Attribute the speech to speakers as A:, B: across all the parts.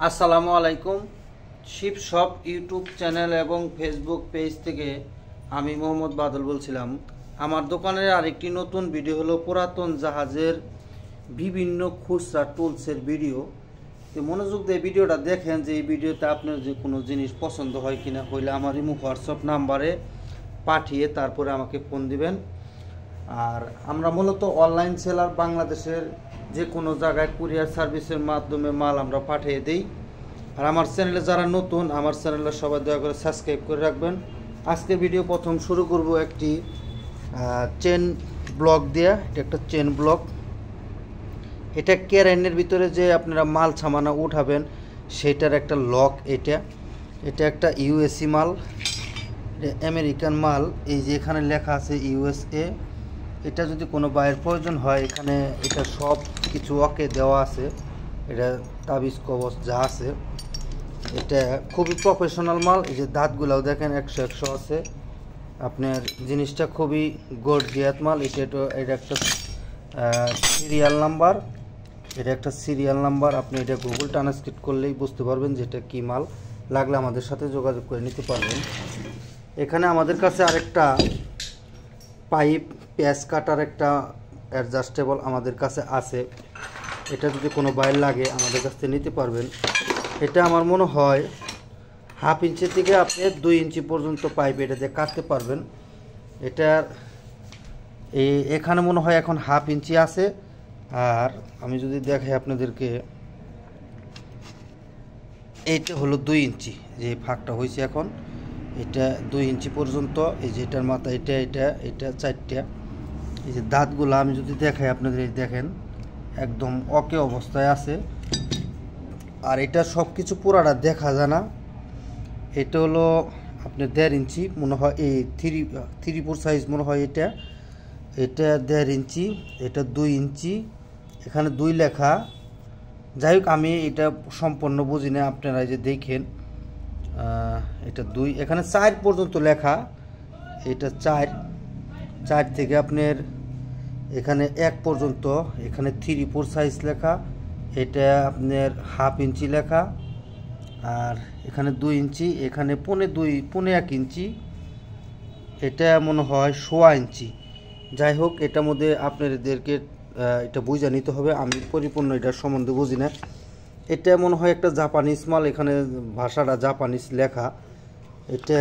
A: আসসালামু আলাইকুম। Sheep shop YouTube channel এবং ফেসবুক পেজ থেকে আমি মোহাম্মদ বাদল বলছিলাম। আমার দোকানের আরেকটি নতুন ভিডিও হলো পুরাতন জাহাজের বিভিন্ন খুচরা টুলসের ভিডিও। তো মনোযোগ দিয়ে ভিডিওটা দেখেন যে এই ভিডিওতে আপনার যে কোনো জিনিস পছন্দ হয় কিনা, হইলে আমার ইমো হোয়াটসঅ্যাপ নাম্বারে পাঠিয়ে তারপরে আমাকে ফোন দিবেন। আর আমরা মূলত অনলাইন সেলার, বাংলাদেশের যে কোনো জায়গায় কুরিয়ার সার্ভিসের মাধ্যমে মাল আমরা পাঠিয়ে দিই। আর আমার চ্যানেলে যারা নতুন, আমার চ্যানেলে সবাই দয়া করে সাবস্ক্রাইব করে রাখবেন। আজকে ভিডিও প্রথম শুরু করব একটি চেন ব্লক দিয়ে। এটা একটা চেন ব্লক। এটা ক্যারেনের ভিতরে যে আপনারা মাল সামানা উঠাবেন সেটার একটা লক। এটা একটা ইউএসএ মাল, আমেরিকান মাল। এই যে এখানে লেখা আছে ইউএসএ। এটা যদি কোনো বাইরের প্রয়োজন হয়, এখানে এটা সব কিছু ওকে দেওয়া আছে। এটা তাবিজ কবচ যা আছে, এটা খুবই প্রফেশনাল মাল। এই যে দাঁতগুলাও দেখেন 100 আছে। আপনার জিনিসটা খুবই গর্জিয়াস মাল। এটা একটা সিরিয়াল নাম্বার। আপনি এটা গুগল ট্রান্সলেট করলেই বুঝতে পারবেন যে এটা কী মাল। লাগলে আমাদের সাথে যোগাযোগ করে নিতে পারবেন। এখানে আমাদের কাছে আরেকটা পাইপ পেঁয়াজ কাটার একটা অ্যাডজাস্টেবল আমাদের কাছে আছে। এটা যদি কোনো বাইর লাগে আমাদের কাছ থেকে নিতে পারবেন। এটা আমার মনে হয় 1/2 ইঞ্চি থেকে আপনি 2 ইঞ্চি পর্যন্ত পাইপ এটা দিয়ে কাটতে পারবেন। এটার এখানে মনে হয় এখন 1/2 ইঞ্চি আছে। আর আমি যদি দেখাই আপনাদেরকে, এইটা হলো 2 ইঞ্চি। যে ফাঁকটা হয়েছে এখন, এটা 2 ইঞ্চি পর্যন্ত। এই যে এটার মাথা, এটা 4টা। এই যে দাঁতগুলো আমি যদি দেখাই আপনাদের, দেখেন একদম ওকে অবস্থায় আছে। আর এটা সব কিছু পুরাটা দেখা যায় না। এটা হলো আপনার 1.5 ইঞ্চি মনে হয়, এই 3/4 সাইজ মনে হয়। এটা 1.5 ইঞ্চি, এটা 2 ইঞ্চি। এখানে 2 লেখা। যাই হোক, আমি এটা সম্পূর্ণ বুঝি না, আপনারা এই যে দেখেন এটা 2। এখানে 4 পর্যন্ত লেখা। এটা 4 থেকে আপনার এখানে 1 পর্যন্ত। এখানে 3/4 সাইজ লেখা। এটা আপনার 1/2 ইঞ্চি লেখা। আর এখানে 2 ইঞ্চি, এখানে 1.5 ইঞ্চি। এটা মনে হয় 1.25 ইঞ্চি। যাই হোক, এটার মধ্যে আপনাদেরকে এটা বুঝে নিতে হবে। আমি পরিপূর্ণ এটার সম্বন্ধে বুঝি না। এটা মনে হয় একটা জাপানিজ মাল। এখানে ভাষাটা জাপানিজ লেখা। এটা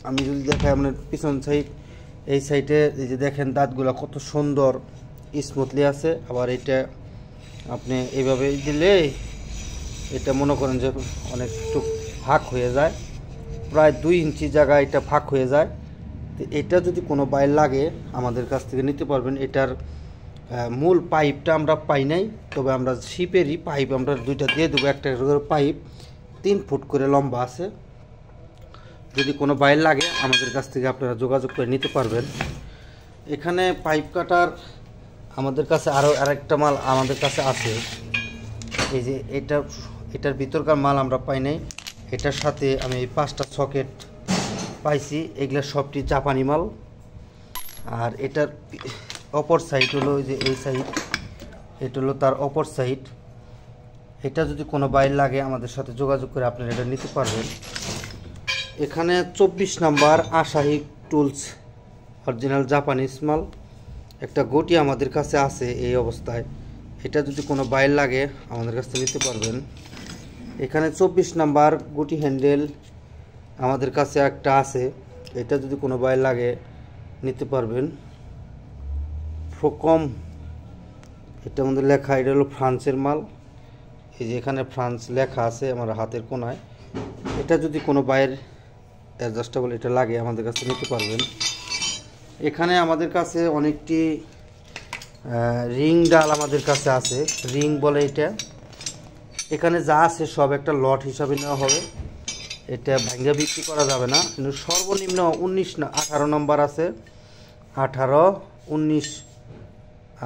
A: আমি যদি দেখাই আপনার পিছন সাইড, এই সাইডে এই যে দেখেন দাঁতগুলো কত সুন্দর স্মুথলি আছে। আবার এটা আপনি এইভাবে দিলে এটা মনে করেন যে অনেকটু ফাঁক হয়ে যায়। প্রায় 2 ইঞ্চি জায়গা এটা ফাঁক হয়ে যায়। তো এটা যদি কোনো বাইর লাগে আমাদের কাছ থেকে নিতে পারবেন। এটার মূল পাইপটা আমরা পাই নাই, তবে আমরা শিপেরই পাইপ আমরা 2টা দিয়ে দেবো। একটা পাইপ 3 ফুট করে লম্বা আছে। যদি কোনো বাইর লাগে আমাদের কাছ থেকে আপনারা যোগাযোগ করে নিতে পারবেন। এখানে পাইপ কাটার আমাদের কাছে আরেকটা মাল আমাদের কাছে আছে। এই যে এটার ভিতরকার মাল আমরা পাই নাই। এটার সাথে আমি এই 5টা সকেট পাইছি। এগুলো সবটি জাপানি মাল। আর এটার অপর সাইড হলো যে এই সাইড, এটা হলো তার অপর সাইড। এটা যদি কোনো বাইর লাগে আমাদের সাথে যোগাযোগ করে আপনারা এটা নিতে পারবেন। এখানে 24 নাম্বার আশাহি টুলস অরিজিনাল জাপানিজ মাল। একটা গটি আমাদের কাছে আছে এই অবস্থায়। এটা যদি কোনো বাইর লাগে আমাদের কাছ থেকে নিতে পারবেন। এখানে 24 নাম্বার গটি হ্যান্ডেল আমাদের কাছে একটা আছে। এটা যদি কোনো বাইর লাগে নিতে পারবেন। ফোকম, এটা আমাদের লেখা। এটা হলো ফ্রান্সের মাল। এই যে এখানে ফ্রান্স লেখা আছে আমার হাতের কোনায়। এটা যদি কোনো বাইর অ্যাডজাস্টেবল এটা লাগে আমাদের কাছে নিতে পারবেন। এখানে আমাদের কাছে অনেকটি রিং ডাল আমাদের কাছে আছে। রিং বলে এটা। এখানে যা আছে সব একটা লট হিসাবে নেওয়া হবে। এটা ভাঙ্গা বিক্রি করা যাবে না। কিন্তু সর্বনিম্ন 18 নম্বর আছে। 18, 19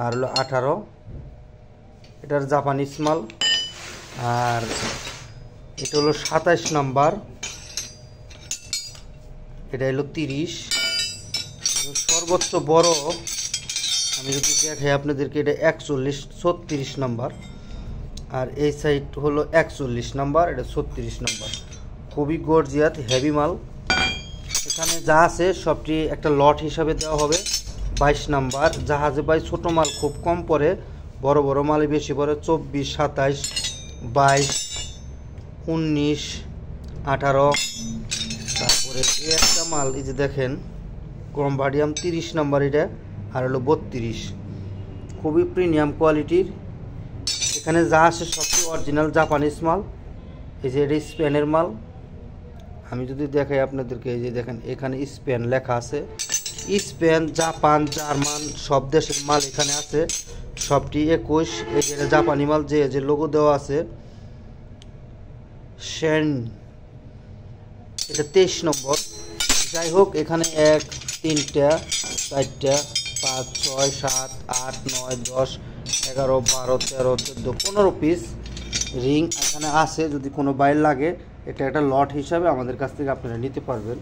A: আর হলো 18। এটার জাপানিজ মাল। আর এটা হলো 27 নম্বর। এটা হলো 30। সর্বোচ্চ বড় আমি যদি দেখাই আপনাদেরকে, এটা 41, 36 নম্বর। আর এই সাইড হলো 41 নাম্বার, এটা 36 নাম্বার। খুবই গর্জিয়াস হেভি মাল। এখানে যা আছে সবটি একটা লট হিসাবে দেওয়া হবে। 22 নাম্বার জাহাজে ভাই ছোট মাল খুব কম পড়ে, বড় বড় মালে বেশি পড়ে। 24, 27, 22, 19, 18। তারপরে এই একটা মাল এই যে দেখেন কম্বাডিয়াম 30 নাম্বার, এটা আর হলো 32, খুবই প্রিমিয়াম কোয়ালিটির। এখানে যা আসে সবচেয়ে অরিজিনাল জাপানিজ মাল। এই যে এটা স্পেনের মাল। আমি যদি দেখাই আপনাদেরকে, এই যে দেখেন এখানে স্পেন লেখা আছে। স্পেন, জাপান, জার্মান সব দেশের মাল এখানে আছে, সবটি 21। এই যে জাপানি মাল, যে যে লোগো দেওয়া আছে শেন, এটা 23 নম্বর। যাই হোক, এখানে 1, 3, 4, 5, 6, 7, 8, 9, 10, 11, 12, 13, 14, 15 পিস রিং এখানে আছে। যদি কোনো বাইর লাগে এটা একটা লট হিসাবে আমাদের কাছ থেকে আপনারা নিতে পারবেন।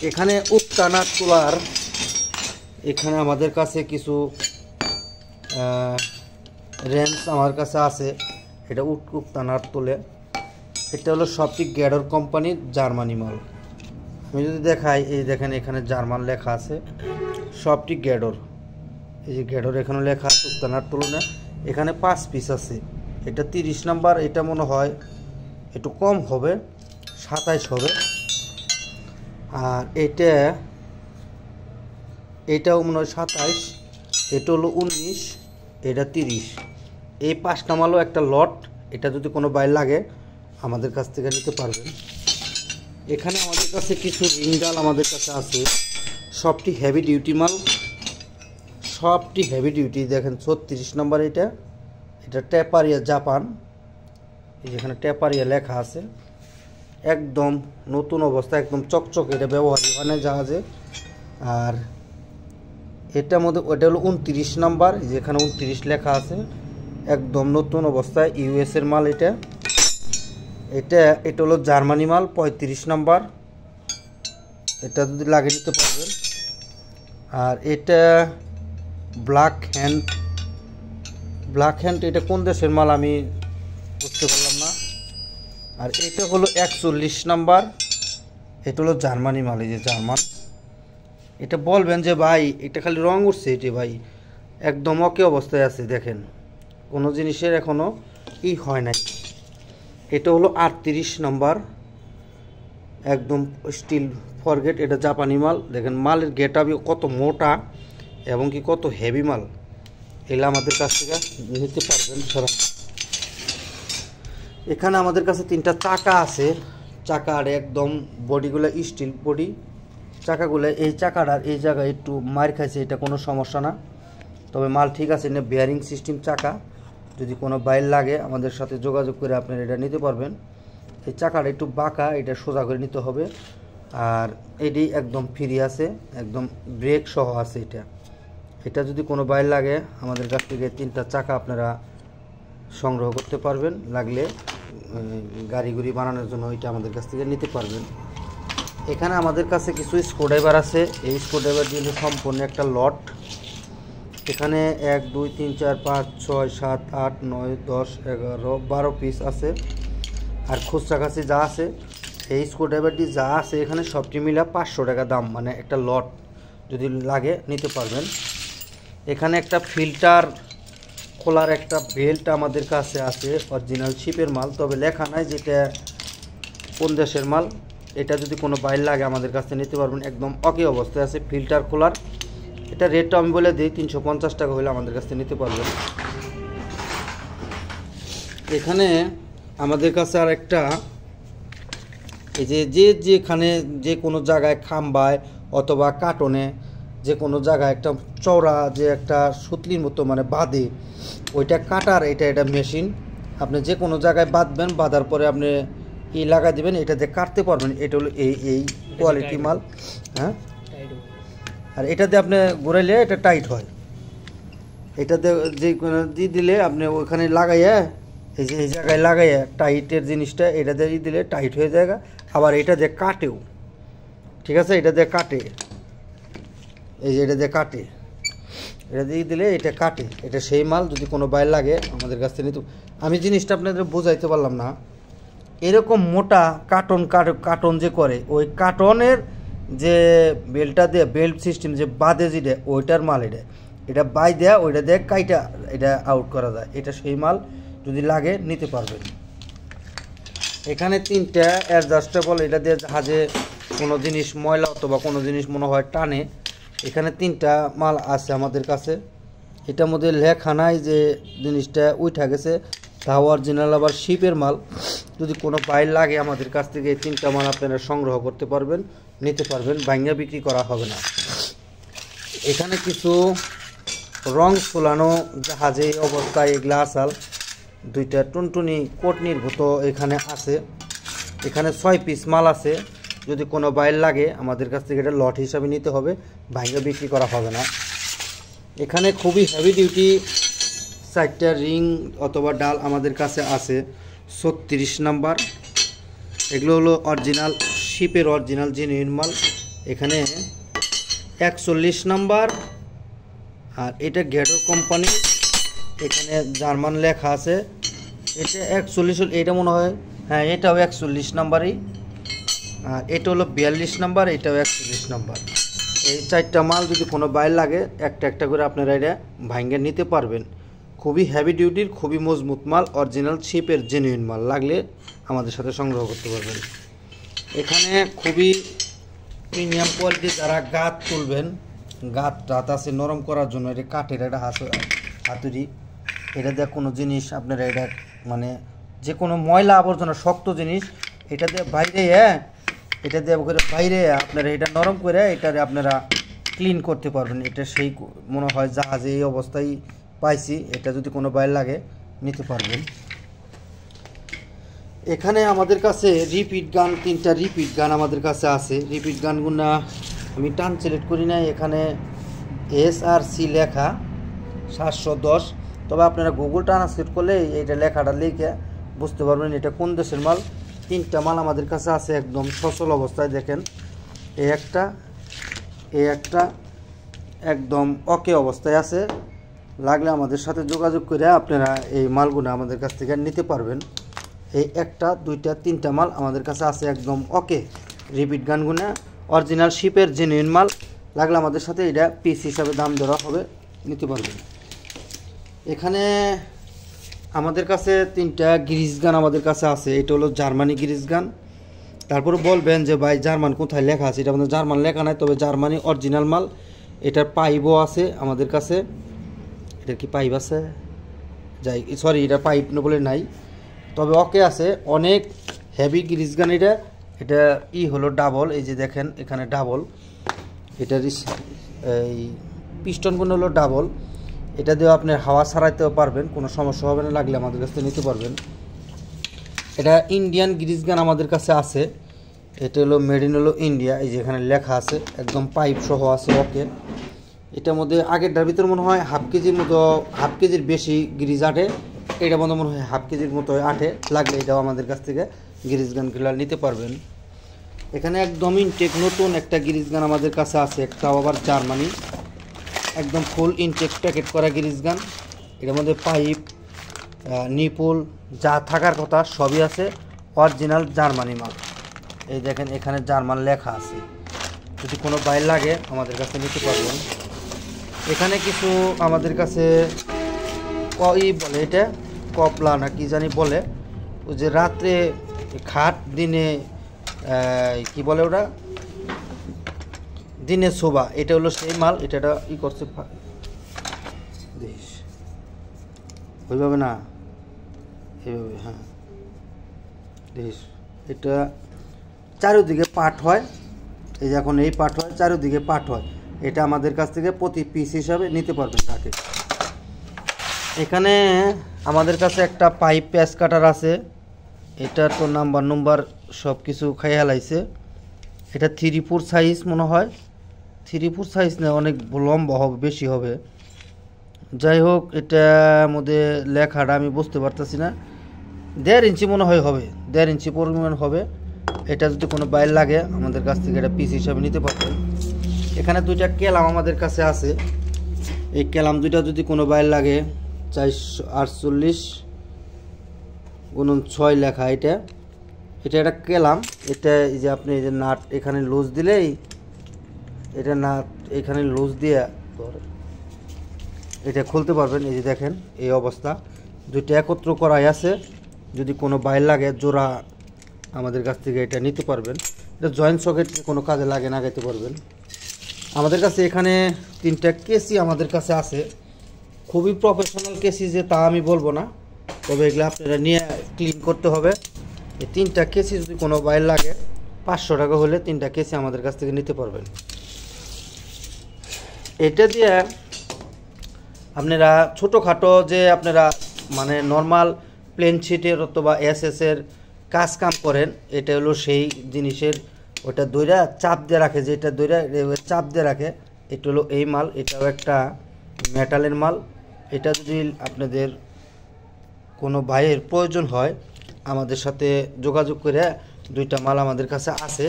A: এখানে উক্তানা তোলার, এখানে আমাদের কাছে কিছু রেঞ্জ আমার কাছে আছে। এটা উক্তানার তোলে। এটা হলো সবটি গ্যাডর কোম্পানির জার্মানি মাল। আমি যদি দেখাই, এই দেখেন এখানে জার্মান লেখা আছে, সবটি গ্যাডর। এই যে গ্যাডর এখানে লেখা আছে উক্তানার তুলনা। এখানে 5 পিস আছে। এটা 30 নাম্বার, এটা মনে হয় একটু কম হবে, 27 হবে। আর এটাও মনে হয় 27, এটা হলো 19, এটা 30। এই 5টা মালও একটা লট। এটা যদি কোনো বাইর লাগে আমাদের কাছ থেকে নিতে পারবেন। এখানে আমাদের কাছে কিছু রিংডাল আমাদের কাছে আছে, সবটি হেভি ডিউটি মাল, সবটি হেভি ডিউটি। দেখেন 36 নাম্বার, এটা ট্যাপারিয়া জাপান। এই যেখানে ট্যাপারিয়া লেখা আছে, একদম নতুন অবস্থা, একদম চকচকে, এটা ব্যবহারই হয় না জাহাজে। আর এটার মধ্যে ওটা হলো 29 নাম্বার, যেখানে 29 লেখা আছে, একদম নতুন অবস্থায়, ইউএসের মাল। এটা হলো জার্মানি মাল, 35 নাম্বার। এটা যদি লাগে নিতে পারবেন। আর এটা ব্ল্যাক হ্যান্ড, এটা কোন দেশের মাল আমি বুঝতে পারলাম না। আর এটা হলো 41 নাম্বার, এটা হলো জার্মানি মাল, এই যে জার্মান। এটা বলবেন যে ভাই এটা খালি রং উঠছে, এটি ভাই একদম ওকে অবস্থায় আছে, দেখেন কোনো জিনিসের এখনও হয় নাই। এটা হলো 38 নাম্বার, একদম স্টিল ফরগেট, এটা জাপানি মাল। দেখেন মালের গেটআপ কত মোটা এবং কি কত হেভি মাল। এগুলো আমাদের কাছ থেকে নিতে পারবেন সারা। এখানে আমাদের কাছে 3টা চাকা আছে। চাকার একদম বডিগুলো স্টিল বডি, চাকাগুলো। এই চাকাটার এই জায়গায় একটু মার খাইছে, এটা কোনো সমস্যা না, তবে মাল ঠিক আছে। এটা বেয়ারিং সিস্টেম চাকা। যদি কোনো বাইর লাগে আমাদের সাথে যোগাযোগ করে আপনারা এটা নিতে পারবেন। এই চাকাটা একটু বাঁকা, এটা সোজা করে নিতে হবে। আর এটি একদম ফ্রি আছে, একদম ব্রেক সহ আছে। এটা যদি কোনো বাইর লাগে আমাদের কাছ থেকে 3টা চাকা আপনারা সংগ্রহ করতে পারবেন। লাগলে গাড়ি বানানোর জন্য এটা আমাদের কাছ থেকে নিতে পারবেন। এখানে আমাদের কাছে কিছু স্ক্রুড্রাইভার আছে। এই স্ক্রুড্রাইভার দিয়ে সম্পূর্ণ একটা লট। এখানে 1, 2, 3, 4, 5, 6, 7, 8, 9, 10, 11, 12 পিস আছে। আর খুচরা কাছে যা আছে, এই স্ক্রুড্রাইভারটি যা আছে এখানে সবটি মিলা 500 টাকা দাম, মানে একটা লট যদি লাগে নিতে পারবেন। এখানে একটা ফিল্টার খোলার একটা বেল্ট আমাদের কাছে আছে, অরিজিনাল শিপের মাল, তবে লেখা নাই যেটা কোন দেশের মাল। এটা যদি কোনো বাইর লাগে আমাদের কাছে নিতে পারবেন, একদম ওকে অবস্থায় আছে ফিল্টার খোলার। এটা রেটটা আমি বলে দিই, 350 টাকা হলে আমাদের কাছে নিতে পারবেন। এখানে আমাদের কাছে আর একটা, এই যেখানে যে কোনো জায়গায় খাম্বায় অথবা কার্টনে যে কোনো জায়গায় একটা চওড়া যে একটা সুতলির মতো মানে বাঁধে, ওইটা কাটার এটা মেশিন। আপনি যে কোনো জায়গায় বাঁধবেন, বাঁধার পরে আপনি লাগাই দেবেন, এটাতে কাটতে পারবেন। এটা হলো এই কোয়ালিটি মাল। হ্যাঁ, আর এটাতে আপনি ঘুরাইলে এটা টাইট হয়। এটাতে যে কোনো দিয়ে দিলে আপনি ওইখানে লাগাইয়া, এই জায়গায় লাগাইয়া টাইটের জিনিসটা এটাতে দিলে টাইট হয়ে যায়। আবার এটা দিয়ে কাটেও, ঠিক আছে, এটা দিয়ে কাটে, এই যে এটা দিয়ে কাটে। এটা দিয়ে দিলে এটা কাটে, এটা সেই মাল। যদি কোনো বাইর লাগে আমাদের কাছ থেকে নিতে। আমি জিনিসটা আপনাদের বোঝাইতে পারলাম না। এরকম মোটা কার্টন যে করে, ওই কার্টনের যে বেল্টটা দিয়ে বেল্ট সিস্টেম যে বাদে যেটা, ওইটার মাল এটা বাই দেয়া, ওইটা দিয়ে কাইটা এটা আউট করা যায়। এটা সেই মাল, যদি লাগে নিতে পারবেন। এখানে 3টা অ্যাডজাস্টেবল, এটা দিয়ে জাহাজে কোনো জিনিস ময়লা অথবা কোনো জিনিস মনে হয় টানে। এখানে 3টা মাল আছে আমাদের কাছে। এটার মধ্যে লেখা নাই যে জিনিসটা উঠা গেছে, তা অরিজিনাল আবার শিপের মাল। যদি কোনো বাইর লাগে আমাদের কাছ থেকে এই 3টা মাল আপনারা সংগ্রহ করতে পারবেন, নিতে পারবেন, ভাঙা বিক্রি করা হবে না। এখানে কিছু রং ফুলানো জাহাজে অবস্থায় এগুলা আসাল, 2টা টুনটুনি কোট নির্ভূত এখানে আছে। এখানে 6 পিস মাল আছে। যদি কোনো বাইর লাগে আমাদের কাছ থেকে এটা লট হিসাবে নিতে হবে, ভাঙা বিক্রি করা হবে না। এখানে খুবই হেভি ডিউটি 4টা রিং অথবা ডাল আমাদের কাছে আছে, 36 নাম্বার। এগুলো হলো অরিজিনাল শিপের অরিজিনাল জেনুইন মাল। এখানে 41 নাম্বার, আর এটা গ্যাডর কোম্পানি, এখানে জার্মান লেখা আছে। এটা 41, এটা মনে হয়, হ্যাঁ এটাও 41 নাম্বারই। আর এটা হলো 42 নাম্বার, এটাও 41 নাম্বার। এই 4টা মাল যদি কোনো বাইর লাগে একটা একটা করে আপনারা এটা ভাঙ্গে নিতে পারবেন। খুবই হেভি ডিউটির, খুবই মজবুত মাল, অরিজিনাল শিপের জেনুইন মাল। লাগলে আমাদের সাথে সংগ্রহ করতে পারবেন। এখানে খুবই প্রিমিয়াম কোয়ালিটি, যারা গাত তুলবেন, গাত আছে নরম করার জন্য, এটা কাঠের একটা হাতুড়ি। এটা দিয়ে কোনো জিনিস আপনারা এটা মানে যে কোনো ময়লা আবর্জনা শক্ত জিনিস এটা দিয়ে বাইরে এটা দিয়ে করে বাইরে আপনারা এটা নরম করে এটা আপনারা ক্লিন করতে পারবেন। এটা সেই মনে হয় জাহাজে এই অবস্থায় পাইছি। এটা যদি কোনো বাইর লাগে নিতে পারবেন। এখানে আমাদের কাছে রিপিট গান, 3টা রিপিট গান আমাদের কাছে আছে। রিপিট গানগুলো আমি টান সিলেক্ট করি না, এখানে SRC লেখা 710। তবে আপনারা গুগল ট্রান্সলেট করলে এইটা লেখাটা লিখে বুঝতে পারবেন এটা কোন দেশের মাল। 3টা মাল আমাদের কাছে আছে একদম সচল অবস্থায়। দেখেন এই একটা একদম ওকে অবস্থায় আছে। লাগলে আমাদের সাথে যোগাযোগ করে আপনারা এই মালগুলো আমাদের কাছ থেকে নিতে পারবেন। এই 1টা 2টা 3টা মাল আমাদের কাছে আছে একদম ওকে। রিপিট গানগুলো অরিজিনাল শিপের জেনুইন মাল। লাগলে আমাদের সাথে এটা পিস হিসাবে দাম দেওয়া হবে, নিতে পারবেন। এখানে আমাদের কাছে 3টা গ্রিজ গান আমাদের কাছে আছে। এটা হলো জার্মানি গ্রিজ গান। তারপরে বলবেন যে ভাই জার্মান কোথায় লেখা আছে, এটা আমাদের জার্মান লেখা নাই, তবে জার্মানি অরিজিনাল মাল। এটার পাইপও আছে আমাদের কাছে। এটার কি পাইপ আছে? যাই সরি, এটা পাইপ বলে নাই, তবে ওকে আছে। অনেক হেভি গ্রিজ গান এটা। এটা হলো ডাবল, এই যে দেখেন এখানে ডাবল। এটার এই পিস্টনগুলো হলো ডাবল। এটা দিয়েও আপনি হাওয়া ছাড়াইতেও পারবেন, কোনো সমস্যা হবে না। লাগলে আমাদের কাছ থেকে নিতে পারবেন। এটা ইন্ডিয়ান গ্রিজ গান আমাদের কাছে আছে। এটা হলো মেড ইন হলো ইন্ডিয়া, এই যে এখানে লেখা আছে, একদম পাইপ সহ আছে ওকে। এটার মধ্যে আগেরটার ভিতর মনে হয় হাফ কেজির মতো, হাফ কেজির বেশি গ্রিজ আটে। এটা মনে হয় হাফ কেজির মতো আটে। লাগলে এটাও আমাদের কাছ থেকে গ্রিজ গানগুলো নিতে পারবেন। এখানে একদম ইনটেক নতুন একটা গ্রিজ গান আমাদের কাছে আছে, একটাও আবার জার্মানি, একদম ফুল ইনটেক প্যাকেট করা গ্রিজ গান। এটার মধ্যে পাইপ নিপুল যা থাকার কথা সবই আছে, অরিজিনাল জার্মানি মাল। এই দেখেন এখানে জার্মান লেখা আছে। যদি কোনো বাইর লাগে আমাদের কাছে নিতে পারবেন। এখানে কিছু আমাদের কাছে বলে, এটা কপলা না কি জানি বলে, ওই যে রাত্রে খাট, দিনে কি বলে ওটা, দিনে শোভা। এটা হলো সেই মাল। এটা করছে দেশ ওইভাবে না, এইভাবে, হ্যাঁ দেশ। এটা চারিদিকে পাট হয়, এই যে এখন এই পাট হয়, চারিদিকে পাট হয়। এটা আমাদের কাছ থেকে প্রতি পিস হিসাবে নিতে পারবেন তাকে। এখানে আমাদের কাছে একটা পাইপ প্যাচ কাটার আছে। এটা তো নাম্বার সব কিছু খাই হেলাইছে। এটা 3/4 সাইজ মনে হয়, 3/4 সাইজ না, অনেক লম্বা হবে, বেশি হবে। যাই হোক, এটার মধ্যে লেখাটা আমি বুঝতে পারতেছি না। 1.5 ইঞ্চি মনে হয় হবে, 1.5 ইঞ্চি পরিমাণ হবে। এটা যদি কোনো বাইর লাগে আমাদের কাছ থেকে এটা পিস হিসাবে নিতে পারবেন। এখানে 2টা কেলাম আমাদের কাছে আছে। এই ক্যালাম দুইটা যদি কোনো বাইর লাগে 448/6 লেখা, এটা একটা ক্যালাম। এটা এই যে আপনি এই যে নাট এখানে লুজ দিলেই এটা নাট এখানে লুজ দিয়ে এটা খুলতে পারবেন। এই যে দেখেন এই অবস্থা, দুইটা একত্র করাই আছে। যদি কোনো বাইর লাগে জোড়া আমাদের কাছ থেকে এটা নিতে পারবেন। এটা জয়েন্ট সকেট কোনো কাজে লাগে লাগাইতে পারবেন। আমাদের কাছে এখানে 3টা কেসি আমাদের কাছে আছে, খুবই প্রফেশনাল কেসি যে তা আমি বলবো না, তবে এগুলো আপনারা নিয়ে ক্লিন করতে হবে। এই 3টা কেসি যদি কোনো বাইর লাগে 500 টাকা হলে 3টা কেসি আমাদের কাছ থেকে নিতে পারবেন। এটা দিয়ে আপনারা ছোটোখাটো যে আপনারা মানে নর্মাল প্লেন শিটের অথবা এসএসের কাজ কাম করেন, এটা হলো সেই জিনিসের ওটা দইরা চাপ দিয়ে রাখে, যেটা দইরা চাপ দিয়ে রাখে, এটা হলো এই মাল। এটাও একটা মেটালের মাল। এটা যদি আপনাদের কোনো ভাইয়ের প্রয়োজন হয় আমাদের সাথে যোগাযোগ করে, 2টা মাল আমাদের কাছে আছে,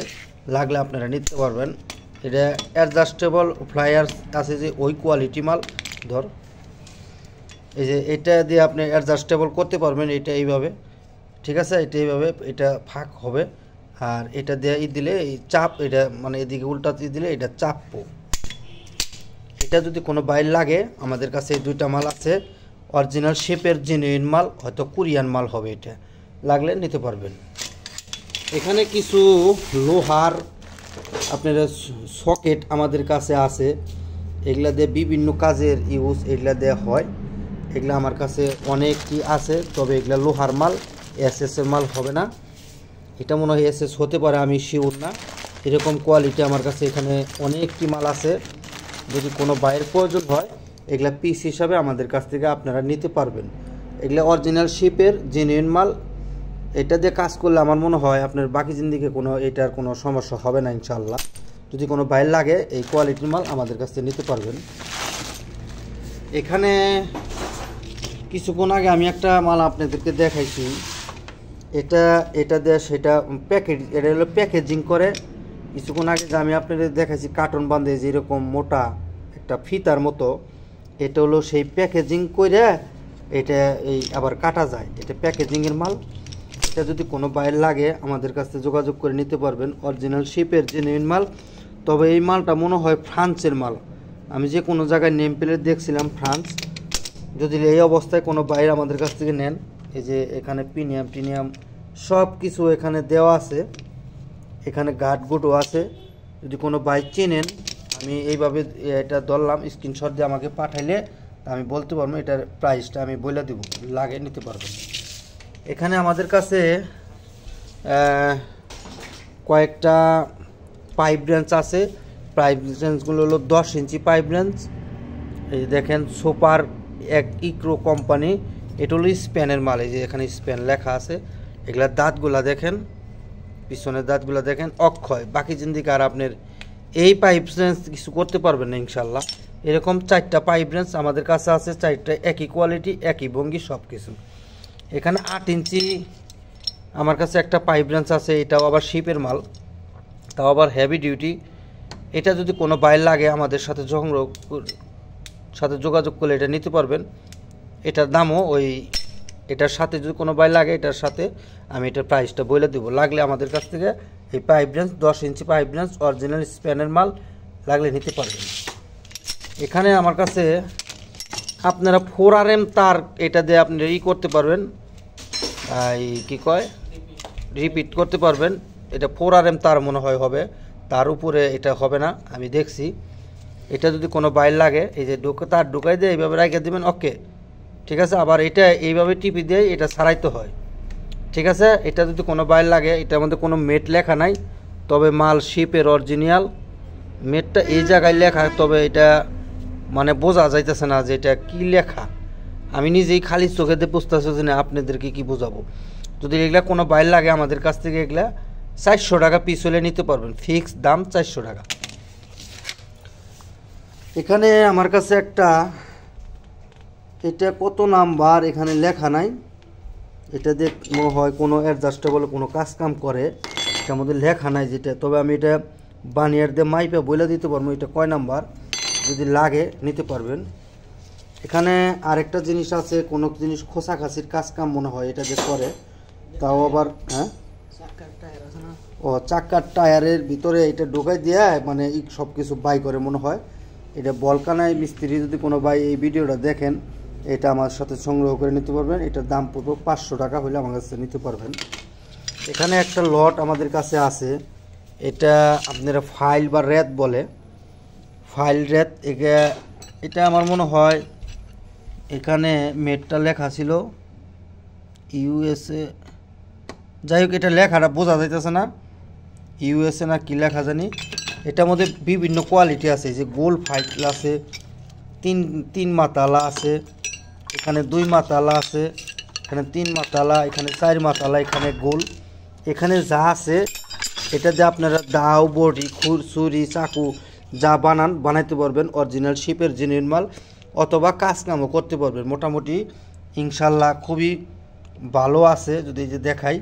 A: লাগলে আপনারা নিতে পারবেন। এটা অ্যাডজাস্টেবল ফ্লায়ার্স আছে যে ওই কোয়ালিটি মাল। ধর এই যে এটা দিয়ে আপনি অ্যাডজাস্টেবল করতে পারবেন, এটা এইভাবে, ঠিক আছে, এটা এইভাবে এটা ফাঁক হবে। আর এটা দিয়ে দিলে এই চাপ, এটা মানে এদিকে উল্টা দিলে এটা চাপবো। এটা যদি কোনো বাইর লাগে আমাদের কাছে এই 2টা মাল আছে, অরিজিনাল শেপের জেনুইন মাল, হয়তো কোরিয়ান মাল হবে, এটা লাগলে নিতে পারবেন। এখানে কিছু লোহার আপনারা সকেট আমাদের কাছে আছে, এগুলা দিয়ে বিভিন্ন কাজের ইউজ এগুলা দেওয়া হয়। এগুলা আমার কাছে অনেকই আছে, তবে এগুলা লোহার মাল, এসএসের মাল হবে না। এটা মনে হয় এসএস হতে পারে, আমি শিওর না। এরকম কোয়ালিটি আমার কাছে এখানে অনেকটি মাল আছে। যদি কোনো বাইরের প্রয়োজন হয় এগুলা পিস হিসাবে আমাদের কাছ থেকে আপনারা নিতে পারবেন। এগুলা অরিজিনাল শিপের জেনুইন মাল। এটা দিয়ে কাজ করলে আমার মনে হয় আপনার বাকি জিন্দিকে কোনো এটার কোনো সমস্যা হবে না ইনশাল্লাহ। যদি কোনো বাইর লাগে এই কোয়ালিটির মাল আমাদের কাছ থেকে নিতে পারবেন। এখানে কিছুক্ষণ আগে আমি একটা মাল আপনাদেরকে দেখাইছি, এটা দিয়ে সেটা এটা হলো প্যাকেজিং করে। কিছুক্ষণ আগে যে আমি আপনাদের দেখাইছি কার্টন বাঁধে যেরকম মোটা একটা ফিতার মতো, এটা হলো সেই প্যাকেজিং করে এটা এই আবার কাটা যায়, এটা প্যাকেজিংয়ের মাল। এটা যদি কোনো বাইর লাগে আমাদের কাছে যোগাযোগ করে নিতে পারবেন, অরিজিনাল শিপের জেনুইন মাল। তবে এই মালটা মনে হয় ফ্রান্সের মাল, আমি যে কোনো জায়গায় নেম প্লেট দেখছিলাম ফ্রান্স। যদি এই অবস্থায় কোনো বাইরে আমাদের কাছ থেকে নেন, এই যে এখানে প্রিমিয়াম সব কিছু এখানে দেওয়া আছে, এখানে গার্ড গুটও আছে। যদি কোনো বাইক চেনেন, আমি এইভাবে এটা ধরলাম, স্ক্রিনশট দিয়ে আমাকে পাঠাইলে আমি বলতে পারবো, এটার প্রাইসটা আমি বলে দেবো, লাগে নিতে পারবেন। এখানে আমাদের কাছে কয়েকটা পাইপ রেঞ্জ আছে। পাইপ রেঞ্জগুলো হলো 10 ইঞ্চি পাইপ রেঞ্জ। এই দেখেন সুপার ইক্রো কোম্পানি, এটা হলো স্প্যানের মাল। এই যে এখানে স্প্যান লেখা আছে। এগুলার দাঁতগুলা দেখেন, পিছনের দাঁতগুলা দেখেন অক্ষয়। বাকি জিন্দিকে আর আপনার এই পাইপ রেঞ্জ কিছু করতে পারবেন না ইনশাল্লাহ। এরকম 4টা পাইপ রেঞ্জ আমাদের কাছে আছে, 4টা একই কোয়ালিটি, একই ভঙ্গি, সব কিছু। এখানে 8 ইঞ্চি আমার কাছে একটা পাইপ রেঞ্জ আছে, এটাও আবার শিপের মাল, তাও আবার হেভি ডিউটি। এটা যদি কোনো বাইর লাগে আমাদের সাথে যোগাযোগ করলে এটা নিতে পারবেন। এটার দামও ওই, এটার সাথে যদি কোনো বাইর লাগে এটার সাথে আমি এটার প্রাইসটা বলে দেবো। লাগলে আমাদের কাছ থেকে এই pipe wrench 10 inch pipe wrench original স্প্যানের মাল লাগলে নিতে পারবেন। এখানে আমার কাছে আপনারা 4RM তার এটা দিয়ে আপনারা করতে পারবেন, এই কী কয় রিপিট করতে পারবেন। এটা 4RM তার মনে হয় হবে, তার উপরে এটা হবে না, আমি দেখছি। এটা যদি কোনো বাইর লাগে এই যে তার ঢুকাই দিয়ে এইভাবে রেখে দেবেন, ওকে, ঠিক আছে। আবার এটা এইভাবে টিপি দিয়ে এটা সারাইতে হয়, ঠিক আছে। এটা যদি কোনো বাইর লাগে, এটার মধ্যে কোনো মেট লেখা নাই, তবে মাল শিপের অরিজিনাল। মেটটা এই জায়গায় লেখা, তবে এটা মানে বোঝা যাইতেছে না যে এটা কী লেখা। আমি নিজেই খালি চোখে দিয়ে বুঝতেছি না, আপনাদেরকে কি বোঝাবো। যদি এগুলা কোনো বাইর লাগে আমাদের কাছ থেকে এগুলা 400 টাকা পিস হলে নিতে পারবেন, ফিক্স দাম 400 টাকা। এখানে আমার কাছে একটা, এটা কত নাম্বার এখানে লেখা নাই, এটা দিয়ে মনে হয় কোনো অ্যাডজাস্টেবল কোনো কাজ কাম করে, এটার মধ্যে লেখা নাই যেটা। তবে আমি এটা বানিয়ার দিয়ে মাইপে বলে দিতে পারবো এটা কয় নাম্বার, যদি লাগে নিতে পারবেন। এখানে আরেকটা জিনিস আছে, কোনো জিনিস খোসাখাসির কাজ কাম মনে হয় এটা যে করে, তাও আবার হ্যাঁ ও চাক্কার টায়ারের ভিতরে এটা ঢোকাই দিয়ে মানে সব কিছু বাই করে মনে হয়। এটা বলকানায় মিস্ত্রি যদি কোনো ভাই এই ভিডিওটা দেখেন, এটা আমার সাথে সংগ্রহ করে নিতে পারবেন। এটার দাম পড়বে 500 টাকা, হলে আমার কাছে নিতে পারবেন। এখানে একটা লট আমাদের কাছে আছে, এটা আপনারা ফাইল বা রেত বলে, ফাইল রেত। এটা আমার মনে হয় এখানে মেটটা লেখা ছিল ইউএসএ, যাই হোক এটা লেখাটা বোঝা যাইতেছে না, ইউএসএ না কি লেখা জানি। এটার মধ্যে বিভিন্ন কোয়ালিটি আছে, যে গোল ফাইল আছে, তিন মাতালা আছে, এখানে 2 মাতালা আছে, এখানে 3 মাতালা, এখানে 4 মাতালা, এখানে গোল। এখানে যা আছে এটা দিয়ে আপনারা দাও, বডি, ছুরি, চাকু যা বানাইতে পারবেন, অরিজিনাল শিপের জেনুইন মাল, অথবা কাজ কামও করতে পারবেন। মোটামুটি ইনশাল্লাহ খুবই ভালো আছে। যদি যে দেখাই,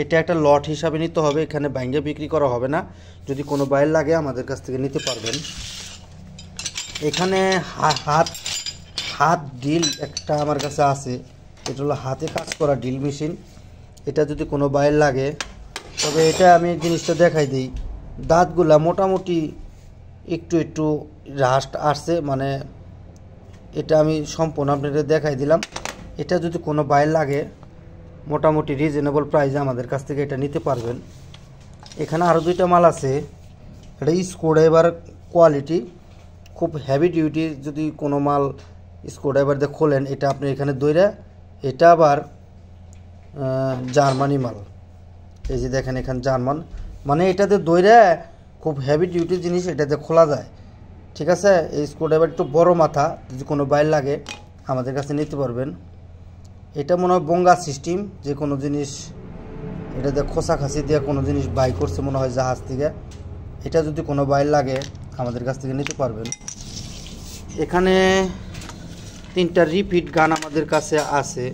A: এটা একটা লট হিসাবে নিতে হবে, এখানে ভাঙ্গে বিক্রি করা হবে না। যদি কোনো বাইর লাগে আমাদের কাছ থেকে নিতে পারবেন। এখানে হাত ডিল একটা আমার কাছে আছে, এটা হলো হাতে কাজ করা ডিল মেশিন। এটা যদি কোনো বাইর লাগে, তবে এটা আমি জিনিসটা দেখাই দিই। দাঁতগুলা মোটামুটি একটু রাস্ট আসছে, মানে এটা আমি সম্পূর্ণ আপনাদের দেখাই দিলাম। এটা যদি কোনো বাইর লাগে, মোটামুটি রিজনেবল প্রাইসে আমাদের কাছ থেকে এটা নিতে পারবেন। এখানে আরও 2টা মাল আছে, এটা স্ক্রুড্রাইভার কোয়ালিটি, খুব হেভি ডিউটি। যদি কোনো মাল স্ক্রুড্রাইভার দিয়ে খোলেন, এটা আপনি এখানে দইরা, এটা আবার জার্মানি মাল। এই যে দেখেন এখানে জার্মান, মানে এটাতে দইরা খুব হেভি ডিউটি জিনিস, এটাতে খোলা যায়। ঠিক আছে, এই স্ক্রুড্রাইভার একটু বড় মাথা, যদি কোনো বাইর লাগে আমাদের কাছে নিতে পারবেন। এটা মনে হয় বঙ্গা সিস্টেম, যে কোনো জিনিস এটাতে খোসাখাসি দিয়ে কোনো জিনিস বাই করছে মনে হয় জাহাজ থেকে। এটা যদি কোনো বাইর লাগে আমাদের কাছ থেকে নিতে পারবেন। এখানে 3টা রিপিট গান আমাদের কাছে আছে,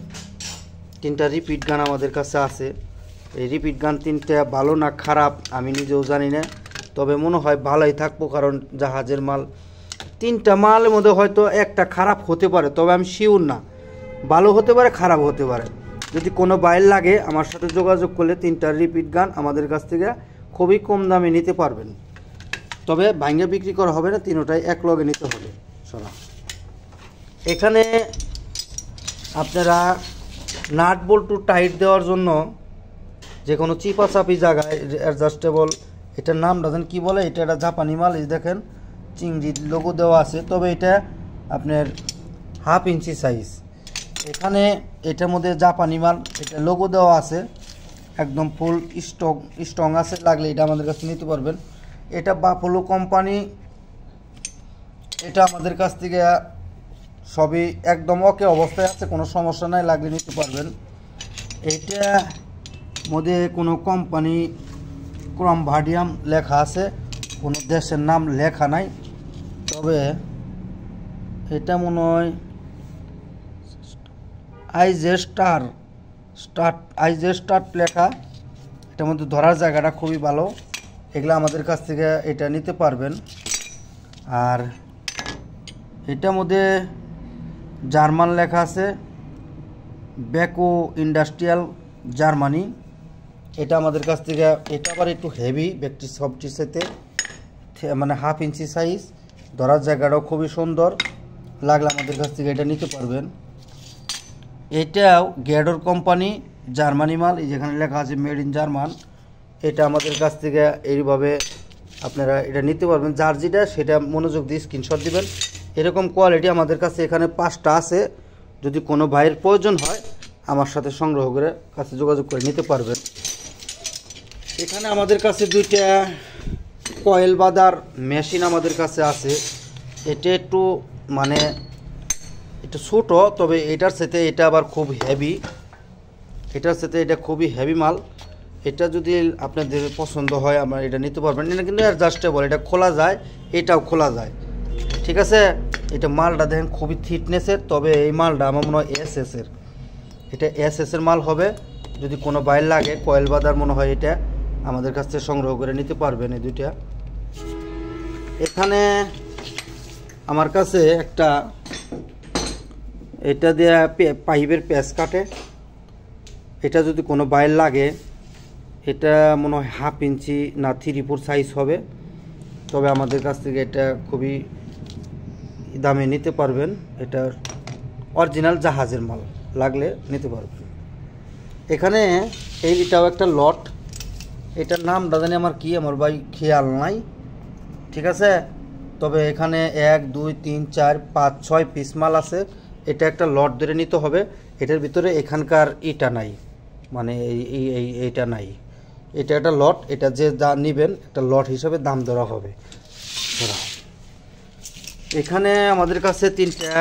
A: 3টা রিপিট গান আমাদের কাছে আছে। এই রিপিট গান 3টা ভালো না খারাপ আমি নিজেও জানি না, তবে মনে হয় ভালোই থাকবো, কারণ জাহাজের মাল। 3টা মালের মধ্যে হয়তো একটা খারাপ হতে পারে, তবে আমি শিওর না, ভালো হতে পারে খারাপ হতে পারে। যদি কোনো বাইর লাগে আমার সাথে যোগাযোগ করলে 3টা রিপিট গান আমাদের কাছ থেকে খুবই কম দামে নিতে পারবেন। তবে ভাঙ্গে বিক্রি করা হবে না, 3টাই এক লগে নিতে হবে সোনা। এখানে আপনারা নাট বল্টু টাইট দেওয়ার জন্য যে কোনো চিপাচাপি জায়গায় অ্যাডজাস্টেবল, এটার নামটা জানেন কী বলে, এটা একটা জাপানি মাল। এই দেখেন চিংড়ির লোগো দেওয়া আছে, তবে এটা আপনার 1/2 ইঞ্চি সাইজ। এখানে এটার মধ্যে জাপানি মাল, এটা লোগো দেওয়া আছে, একদম ফুল স্ট্রং আছে, লাগলে এটা আমাদের কাছে নিতে পারবেন। এটা বাফলো কোম্পানি, এটা আমাদের কাছ থেকে সবই একদম ওকে অবস্থায় আছে, কোনো সমস্যা নাই, লাগলে নিতে পারবেন। এটা মধ্যে কোনো কোম্পানি ক্রমভার্ডিয়াম লেখা আছে, কোনো দেশের নাম লেখা নাই, তবে এটা মনে হয় আইজে স্টার্ট লেখা। এটার মধ্যে ধরার জায়গাটা খুবই ভালো, এগুলো আমাদের কাছ থেকে এটা নিতে পারবেন। আর এটার মধ্যে জার্মান লেখা আছে, ব্যাকো ইন্ডাস্ট্রিয়াল জার্মানি। এটা আমাদের কাছ থেকে, এটা আবার একটু হেভি ব্যক্তি সবটির সাথে, মানে 1/2 ইঞ্চি সাইজ, ধরার জায়গাটাও খুবই সুন্দর, লাগলে আমাদের কাছ থেকে এটা নিতে পারবেন। এটাও গ্যাডোর কোম্পানি, জার্মানি মাল, এই যেখানে লেখা আছে মেড ইন জার্মান। এটা আমাদের কাছ থেকে এইভাবে আপনারা এটা নিতে পারবেন, যার যেটা সেটা মনোযোগ দিয়ে স্ক্রিনশট দিবেন। এরকম কোয়ালিটি আমাদের কাছে এখানে 5টা আছে, যদি কোনো ভাইয়ের প্রয়োজন হয় আমার সাথে সংগ্রহ করে কাছে যোগাযোগ করে নিতে পারবেন। এখানে আমাদের কাছে 2টা কয়েল বাঁধার মেশিন আমাদের কাছে আছে। এটা একটু মানে একটু ছোটো, তবে এটার সাথে এটা আবার খুব হেভি, এটার সাথে এটা খুবই হেভি মাল। এটা যদি আপনাদের পছন্দ হয় আমরা এটা নিতে পারবেন। এটা কিন্তু অ্যাডজাস্টেবল, এটা খোলা যায়, এটাও খোলা যায়। ঠিক আছে, এটা মালটা দেখেন খুবই থিকনেসের, তবে এই মালটা আমার মনে হয় এসএসের, এটা এসএসের মাল হবে। যদি কোনো বাইর লাগে কয়েল বাঁধার মনে হয় এটা আমাদের কাছ থেকে সংগ্রহ করে নিতে পারবেন এই 2টা। এখানে আমার কাছে একটা এটা দিয়ে পাইপের প্যাচ কাটে। এটা যদি কোনো বাইর লাগে, এটা মনে হয় 1/2 ইঞ্চি না 3/4 সাইজ হবে। তবে আমাদের কাছ থেকে এটা খুবই দামে নিতে পারবেন। এটা অরিজিনাল জাহাজের মাল, লাগলে নিতে পারবেন। এখানে এইটাও একটা লট, এটার নামটা জানি আমার কি, আমার ভাই খেয়াল নাই, ঠিক আছে। তবে এখানে 1 2 3 4 5 6 পিস মাল আছে। এটা একটা লট ধরে নিতে হবে। এটার ভিতরে এখানকার ইটা নাই, মানে এইটা নাই, এটা একটা লট। এটা যে যা নেবেন একটা লট হিসাবে দাম ধরা হবে। এখানে আমাদের কাছে 3টা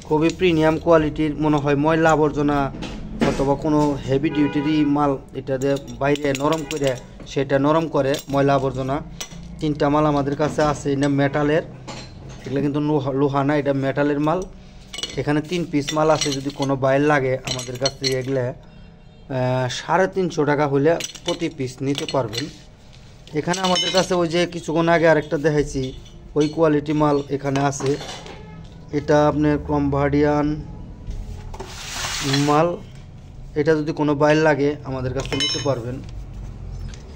A: খুবই প্রিমিয়াম কোয়ালিটির মনে হয় ময়লা আবর্জনা অথবা কোনো হেভি ডিউটির মাল, এটা দিয়ে বাইরে নরম করে সেটা নরম করে ময়লা আবর্জনা। 3টা মাল আমাদের কাছে আছে। এটা মেটালের, এগুলো কিন্তু লোহা না, এটা মেটালের মাল। এখানে 3 পিস মাল আছে। যদি কোনো বাইর লাগে আমাদের কাছ থেকে এগুলো 350 টাকা হলে প্রতি পিস নিতে পারবেন। এখানে আমাদের কাছে ওই যে কিছুক্ষণ আগে আরেকটা দেখাইছি ওই কোয়ালিটি মাল এখানে আছে। এটা আপনার কম্বার্ডিয়ান মাল। এটা যদি কোনো বাইর লাগে আমাদের কাছে নিতে পারবেন।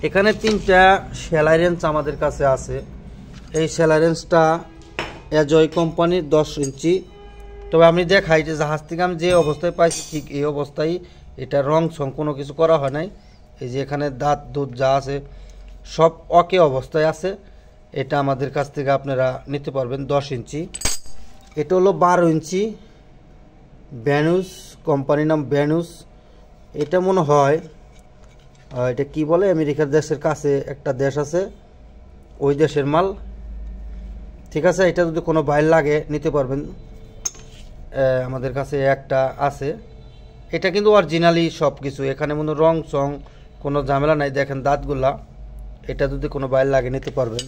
A: এখানে 3টা সেলাই রেঞ্জ আমাদের কাছে আছে। এই সেলাই রেঞ্জটা এজয় কোম্পানির 10 ইঞ্চি। তবে আমি দেখাই যে জাহাজ থেকে আমি যে অবস্থায় পাইছি ঠিক এই অবস্থায়, এটা রং সং কোনো কিছু করা হয় নাই। এই যে এখানে দাঁত দুধ যা আছে সব ওকে অবস্থায় আছে। এটা আমাদের কাছ থেকে আপনারা নিতে পারবেন 10 ইঞ্চি। এটা হলো 12 ইঞ্চি ব্যানুস, কোম্পানির নাম ব্যানুস। এটা মনে হয় এটা কি বলে, আমেরিকার দেশের কাছে একটা দেশ আছে, ওই দেশের মাল, ঠিক আছে। এটা যদি কোনো বাইর লাগে নিতে পারবেন। আমাদের কাছে একটা আছে। এটা কিন্তু অরিজিনালি সব কিছু, এখানে কোনো রং চং কোনো ঝামেলা নাই। দেখেন দাঁতগুলা, এটা যদি কোনো বাইর লাগে নিতে পারবেন।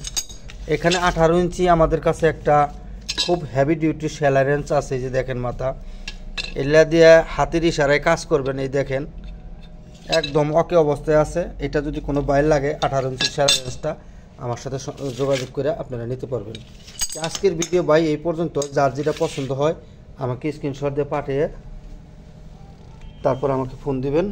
A: এখানে 18 ইঞ্চি আমাদের কাছে একটা খুব হেভি ডিউটি সেলাই রেঞ্জ আছে। যে দেখেন মাথা, এগুলা দিয়ে হাতের ইশারায় কাজ করবেন। এই দেখেন একদম ওকে অবস্থায় আছে। এটা যদি কোনো বাইর লাগে 18 ইঞ্চি সেলাই রেঞ্জটা আমার সাথে যোগাযোগ করে আপনারা নিতে পারবেন। আজকের ভিডিও ভাই এই পর্যন্ত। যার যেটা পছন্দ হয় আমাকে স্ক্রিনশট দিয়ে পাঠিয়ে তারপর আমাকে ফোন দিবেন।